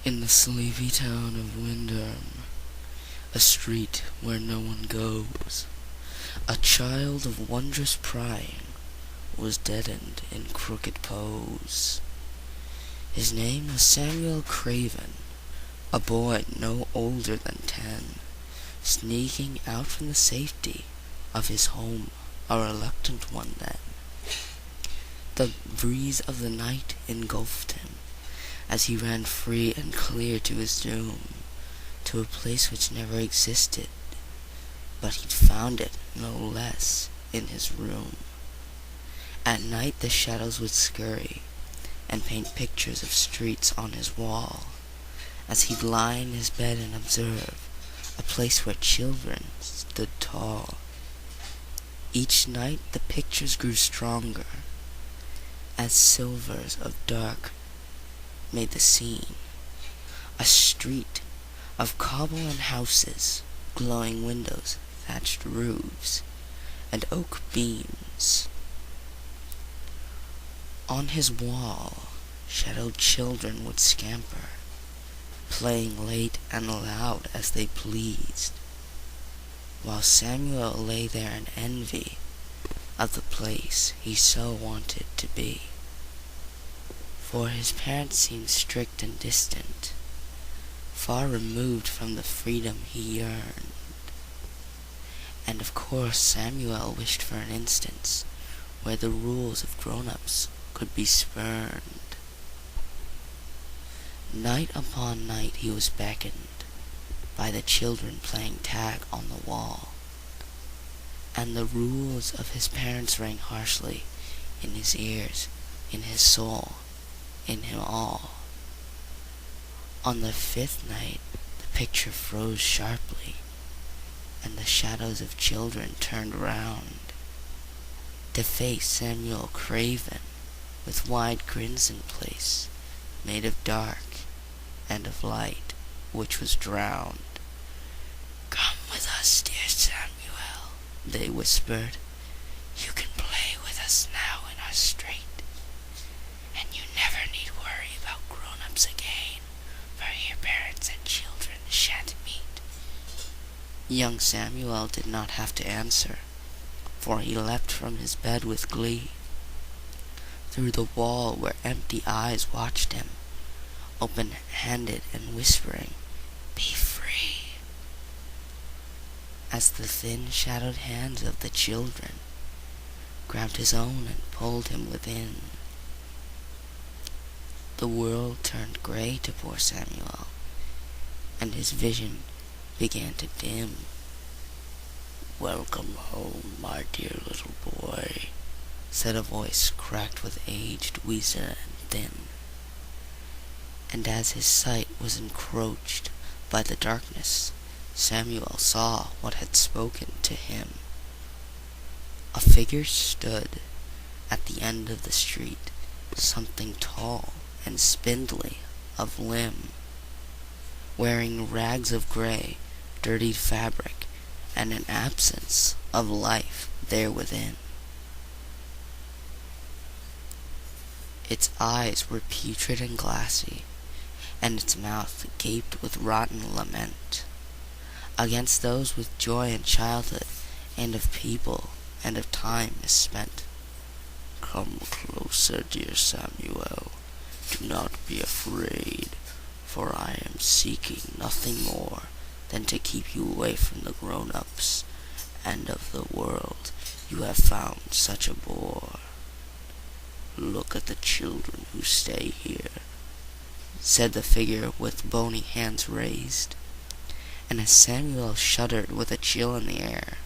In the sleepy town of Windham, a street where no one goes, a child of wondrous prying was deadened in crooked pose. His name was Samuel Craven, a boy no older than 10, sneaking out from the safety of his home, a reluctant one then. The breeze of the night engulfed him, as he ran free and clear to his doom, to a place which never existed, but he'd found it no less in his room. At night the shadows would scurry and paint pictures of streets on his wall, as he'd lie in his bed and observe a place where children stood tall. Each night the pictures grew stronger, as silvers of dark made the scene, a street of cobble and houses, glowing windows, thatched roofs, and oak beams. On his wall, shadowed children would scamper, playing late and loud as they pleased, while Samuel lay there in envy of the place he so wanted to be. For his parents seemed strict and distant, far removed from the freedom he yearned. And of course Samuel wished for an instance where the rules of grown-ups could be spurned. Night upon night he was beckoned by the children playing tag on the wall, and the rules of his parents rang harshly in his ears, in his soul, in him all. On the 5th night the picture froze sharply, and the shadows of children turned round to face Samuel Craven, with wide grins in place, made of dark and of light, which was drowned. "Come with us, dear Samuel," they whispered. "You can play with us now in our street, and you never need worry about grown-ups again, for your parents and children shan't meet." Young Samuel did not have to answer, for he leapt from his bed with glee, through the wall where empty eyes watched him, open-handed and whispering, "Be free," as the thin shadowed hands of the children grabbed his own and pulled him within. The world turned gray to poor Samuel, and his vision began to dim. "Welcome home, my dear little boy," said a voice cracked with age, weazen and thin. And as his sight was encroached by the darkness, Samuel saw what had spoken to him. A figure stood at the end of the street, something tall and spindly of limb, wearing rags of gray, dirtied fabric, and an absence of life there within. Its eyes were putrid and glassy, and its mouth gaped with rotten lament against those with joy in childhood, and of people, and of time misspent. "Come closer, dear Samuel. Do not be afraid, for I am seeking nothing more than to keep you away from the grown-ups, and of the world you have found such a bore. Look at the children who stay here," said the figure with bony hands raised, and as Samuel shuddered with a chill in the air,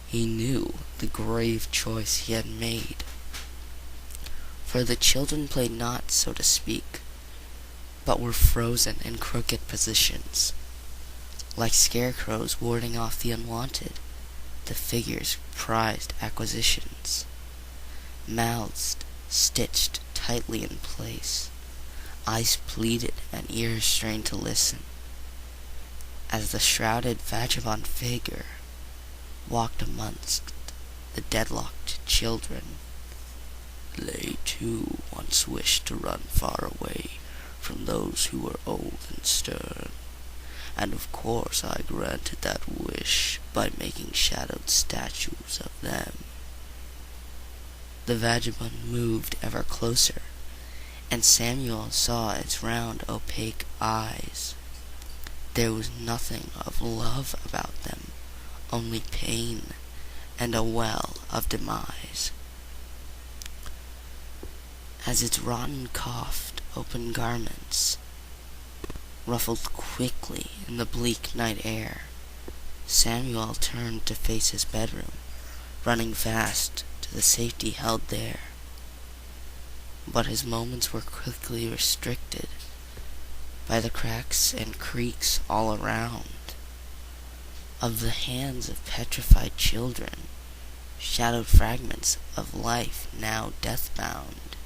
he knew the grave choice he had made. For the children played not, so to speak, but were frozen in crooked positions. Like scarecrows warding off the unwanted, the figures prized acquisitions. Mouths stitched tightly in place, eyes pleaded and ears strained to listen, as the shrouded vagabond figure walked amongst the deadlocked children. "They too once wished to run far away from those who were old and stern. And of course I granted that wish by making shadowed statues of them." The vagabond moved ever closer, and Samuel saw its round, opaque eyes. There was nothing of love about them, only pain and a well of demise. As its rotten, coughed, open garments ruffled quickly in the bleak night air, Samuel turned to face his bedroom, running fast to the safety held there. But his moments were quickly restricted by the cracks and creaks all around of the hands of petrified children, shadowed fragments of life now death-bound.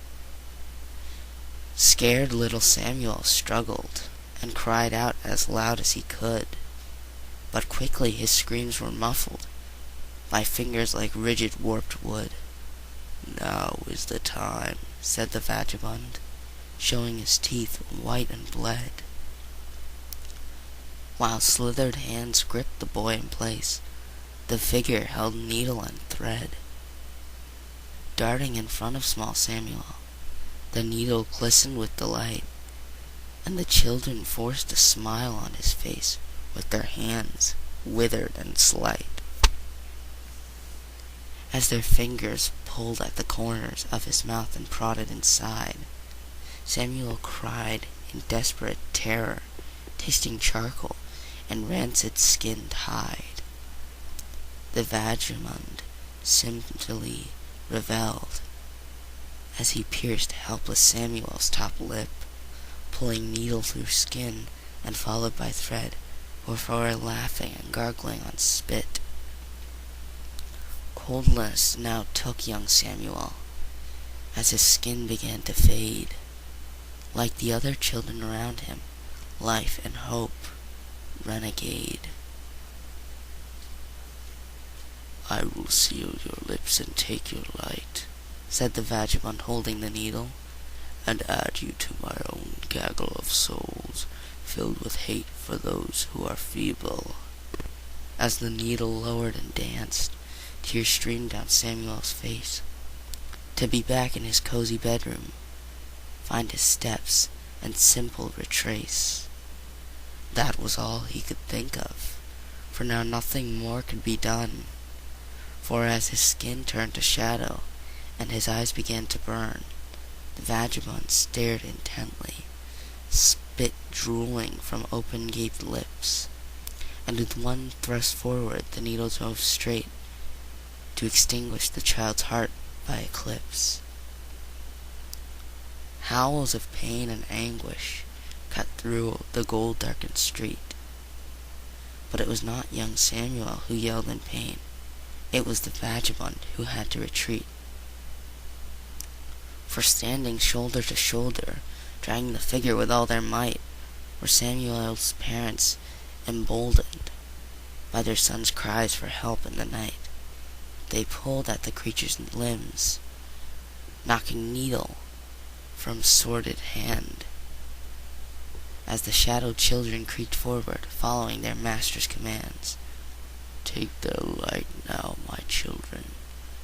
Scared little Samuel struggled and cried out as loud as he could, but quickly his screams were muffled by fingers like rigid warped wood. "Now is the time," said the vagabond, showing his teeth white and bled, while slithered hands gripped the boy in place. The figure held needle and thread. Darting in front of small Samuel, the needle glistened with delight, and the children forced a smile on his face with their hands withered and slight. As their fingers pulled at the corners of his mouth and prodded inside, Samuel cried in desperate terror, tasting charcoal and rancid skinned hide. The vagabond simply reveled as he pierced helpless Samuel's top lip, pulling needle through skin and followed by thread, before laughing and gargling on spit. Coldness now took young Samuel as his skin began to fade. Like the other children around him, life and hope renegade. "I will seal your lips and take your light," said the vagabond, holding the needle, "and add you to my own gaggle of souls, filled with hate for those who are feeble." As the needle lowered and danced, tears streamed down Samuel's face. To be back in his cozy bedroom, find his steps, and simple retrace. That was all he could think of, for now nothing more could be done. For as his skin turned to shadow, and his eyes began to burn, the vagabond stared intently, spit drooling from open-gaped lips, and with one thrust forward the needle drove straight to extinguish the child's heart by eclipse. Howls of pain and anguish cut through the gold-darkened street. But it was not young Samuel who yelled in pain. It was the vagabond who had to retreat. For standing shoulder to shoulder, dragging the figure with all their might, were Samuel's parents, emboldened by their son's cries for help in the night. They pulled at the creature's limbs, knocking needle from sordid hand, as the shadowed children creaked forward, following their master's commands. "Take their light now, my children,"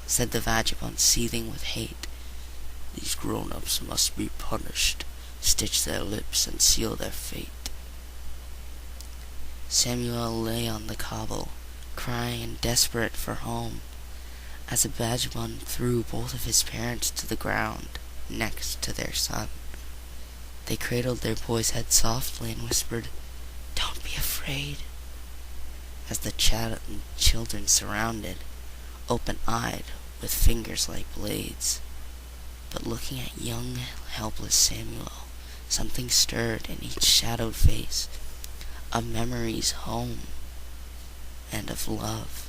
said the vagabond, seething with hate. "These grown-ups must be punished. Stitch their lips and seal their fate." Samuel lay on the cobble, crying and desperate for home, as the vagabond threw both of his parents to the ground next to their son. They cradled their boy's head softly and whispered, "Don't be afraid," as the children surrounded, open-eyed, with fingers like blades. But looking at young, helpless Samuel, something stirred in each shadowed face, of memories home, and of love,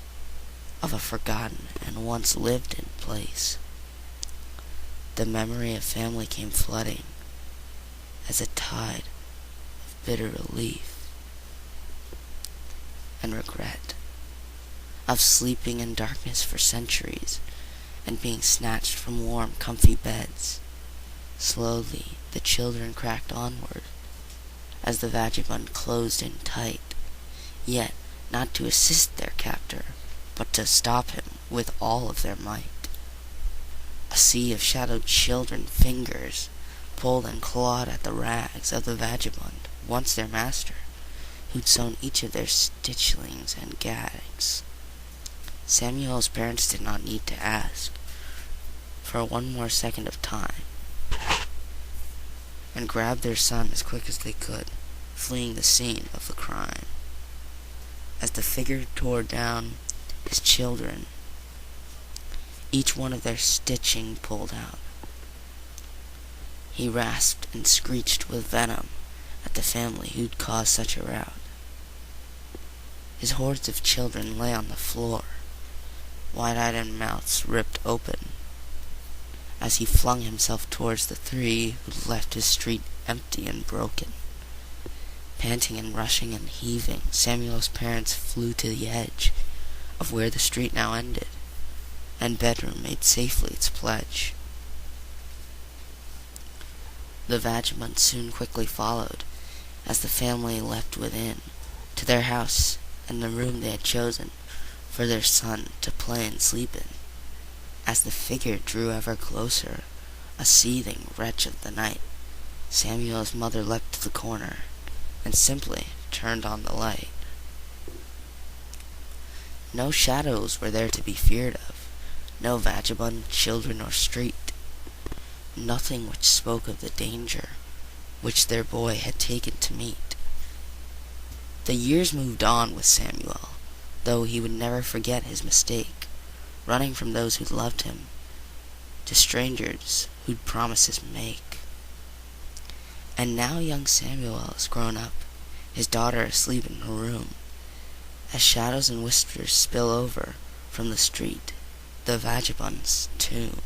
of a forgotten and once lived-in place. The memory of family came flooding as a tide of bitter relief and regret, of sleeping in darkness for centuries and being snatched from warm, comfy beds. Slowly the children cracked onward, as the vagabond closed in tight, yet not to assist their captor, but to stop him with all of their might. A sea of shadowed children fingers pulled and clawed at the rags of the vagabond, once their master, who'd sewn each of their stitchlings and gags. Samuel's parents did not need to ask for one more second of time, and grabbed their son as quick as they could, fleeing the scene of the crime. As the figure tore down his children, each one of their stitching pulled out. He rasped and screeched with venom at the family who'd caused such a rout. His hordes of children lay on the floor, wide-eyed and mouths ripped open, as he flung himself towards the three who'd left his street empty and broken. Panting and rushing and heaving, Samuel's parents flew to the edge of where the street now ended, and bedroom made safely its pledge. The vagabond soon quickly followed, as the family leapt within, to their house and the room they had chosen for their son to play and sleep in. As the figure drew ever closer, a seething wretch of the night, Samuel's mother leapt to the corner, and simply turned on the light. No shadows were there to be feared of, no vagabond, children, or street, nothing which spoke of the danger which their boy had taken to meet. The years moved on with Samuel, though he would never forget his mistake, running from those who loved him to strangers who'd promises make. And now young Samuel is grown up, his daughter asleep in her room, as shadows and whispers spill over from the street, the vagabond's tomb.